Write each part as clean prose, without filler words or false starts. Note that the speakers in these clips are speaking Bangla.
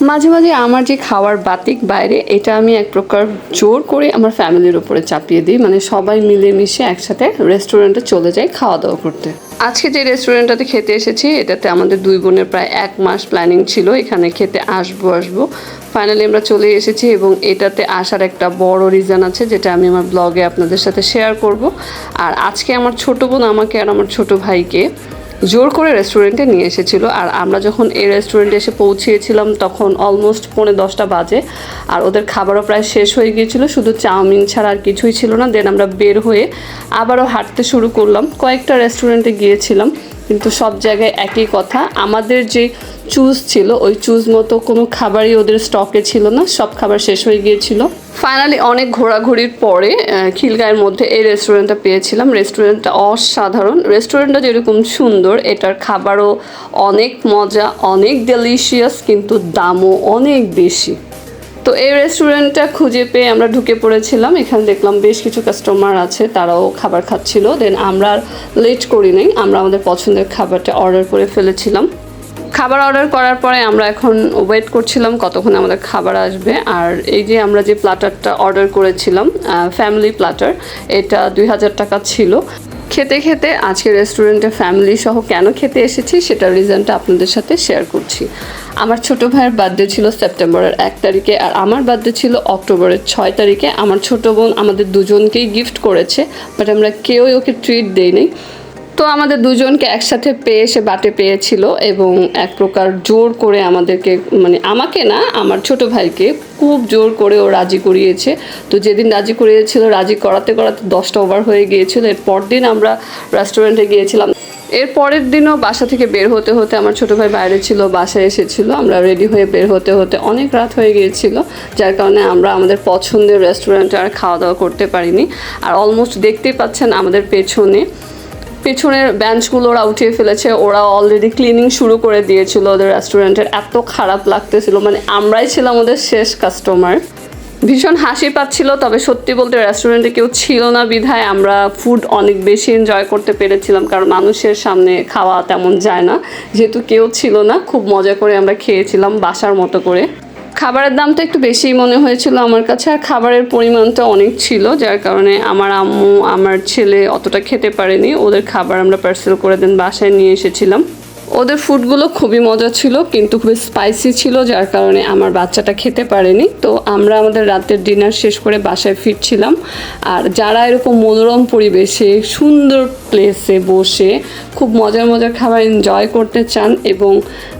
মাঝে মাঝে আমার যে খাওয়ার বাতিক বাইরে, এটা আমি এক প্রকার জোর করে আমার ফ্যামিলির উপরে চাপিয়ে দিই। মানে সবাই মিলেমিশে একসাথে রেস্টুরেন্টে চলে যাই খাওয়া দাওয়া করতে। আজকে যে রেস্টুরেন্টটাতে খেতে এসেছি, এটাতে আমাদের দুই বোনের প্রায় 1 মাস প্ল্যানিং ছিল এখানে খেতে আসবো। ফাইনালি আমরা চলে এসেছি এবং এটাতে আসার একটা বড় রিজন আছে, যেটা আমি আমার ব্লগে আপনাদের সাথে শেয়ার করব। আর আজকে আমার ছোট বোন আমাকে আর আমার ছোট ভাইকে জোর করে রেস্টুরেন্টে নিয়ে এসেছিল। আর আমরা যখন এই রেস্টুরেন্টে এসে পৌঁছিয়েছিলাম তখন অলমোস্ট 9:45 বাজে, আর ওদের খাবারও প্রায় শেষ হয়ে গিয়েছিল, শুধু চাউমিন ছাড়া আর কিছুই ছিল না। দেন আমরা বের হয়ে আবারও হাঁটতে শুরু করলাম। কয়েকটা রেস্টুরেন্টে গিয়েছিলাম, কিন্তু সব জায়গায় একই কথা, আমাদের যে চুজ ছিল ওই চুজ মতো কোনো খাবারই ওদের স্টকে ছিল না, সব খাবার শেষ হয়ে গিয়েছিল। ফাইনালি অনেক ঘোরাঘুরির পরে খিলগাঁয়ের মধ্যে এই রেস্টুরেন্টটা পেয়েছিলাম। রেস্টুরেন্টটা অসাধারণ। রেস্টুরেন্টটা যেরকম সুন্দর, এটার খাবারও অনেক মজা, অনেক ডেলিশিয়াস, কিন্তু দামও অনেক বেশি। তো এই রেস্টুরেন্টটা খুঁজে পেয়ে আমরা ঢুকে পড়েছিলাম। এখানে দেখলাম বেশ কিছু কাস্টমার আছে, তারাও খাবার খাচ্ছিল। দেন আমরা লেট করি নাই, আমরা আমাদের পছন্দের খাবারটা অর্ডার করে ফেলেছিলাম। খাবার অর্ডার করার পরে আমরা এখন ওয়েট করছিলাম কতক্ষণ আমাদের খাবার আসবে। আর এই যে আমরা যে প্ল্যাটারটা অর্ডার করেছিলাম, ফ্যামিলি প্ল্যাটার, এটা 2000 টাকা ছিল। খেতে খেতে আজকে রেস্টুরেন্টে ফ্যামিলি সহ কেন খেতে এসেছি সেটার রিজনটা আপনাদের সাথে শেয়ার করছি। আমার ছোট ভাইয়ের বার্থডে ছিল সেপ্টেম্বরের 1 তারিখে, আর আমার বার্থডে ছিল অক্টোবরের 6 তারিখে। আমার ছোট বোন আমাদের দুজনকেই গিফট করেছে, বাট আমরা কেউই ওকে ট্রিট দেইনি। তো আমাদের দুজনকে একসাথে পেয়ে সে বাটে পেয়েছিল এবং এক প্রকার জোর করে আমাদেরকে, মানে আমাকে না, আমার ছোট ভাইকে খুব জোর করে ও রাজি করিয়েছে। তো যেদিন রাজি করিয়েছিল, রাজি করাতে করাতে 10টা ওভার হয়ে গিয়েছিল। এর পরদিন আমরা রেস্টুরেন্টে গিয়েছিলাম। এর পরের দিনও বাসা থেকে বের হতে হতে আমার ছোটো ভাই বাইরে ছিল, বাসায় এসেছিলো। আমরা রেডি হয়ে বের হতে হতে অনেক রাত হয়ে গিয়েছিল, যার কারণে আমরা আমাদের পছন্দের রেস্টুরেন্টে আর খাওয়া দাওয়া করতে পারিনি। আর অলমোস্ট দেখতেই পাচ্ছেন আমাদের পেছনের বেঞ্চগুলো ওরা উঠিয়ে ফেলেছে। ওরা অলরেডি ক্লিনিং শুরু করে দিয়েছিল ওদের রেস্টুরেন্টের। এত খারাপ লাগতেছিল, মানে আমরাই ছিলাম ওদের শেষ কাস্টমার। ভীষণ হাসি পাচ্ছিল, তবে সত্যি বলতে রেস্টুরেন্টে কেউ ছিল না বিধায় আমরা ফুড অনেক বেশি এনজয় করতে পেরেছিলাম, কারণ মানুষের সামনে খাওয়া তেমন যায় না। যেহেতু কেউ ছিল না, খুব মজা করে আমরা খেয়েছিলাম বাসার মতো করে। খাবারের দামটা একটু বেশিই মনে হয়েছিল আমার কাছে, আর খাবারের পরিমাণটা অনেক ছিল, যার কারণে আমার আম্মু আমার ছেলে অতটা খেতে পারেনি। ওদের খাবার আমরা পার্সেল করে দেন বাসায় নিয়ে এসেছিলাম। ওদের ফুডগুলো খুবই মজা ছিল, কিন্তু খুবই স্পাইসি ছিল, যার কারণে আমার বাচ্চাটা খেতে পারেনি। তো আমরা আমাদের রাতের ডিনার শেষ করে বাসায় ফিরছিলাম। আর যারা এরকম মনোরম পরিবেশে সুন্দর প্লেসে বসে খুব মজার খাবার এনজয় করতে চান এবং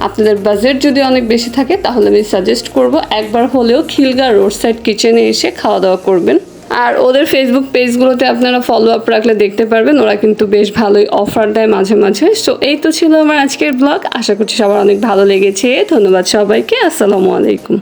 আপনাদের বাজেট যদি অনেক বেশি থাকে, তাহলে আমি সাজেস্ট করব একবার হলেও খিলগাঁও রোড সাইড কিচেনে এসে খাওয়া দাওয়া করবেন। আর ওদের ফেসবুক পেজগুলোতে আপনারা ফলো আপ রাখলে দেখতে পারবেন, ওরা কিন্তু বেশ ভালোই অফার দেয় মাঝে মাঝে। সো এই তো ছিল আমার আজকের ব্লগ। আশা করছি সবার অনেক ভালো লেগেছে। ধন্যবাদ সবাইকে। আসসালামু আলাইকুম।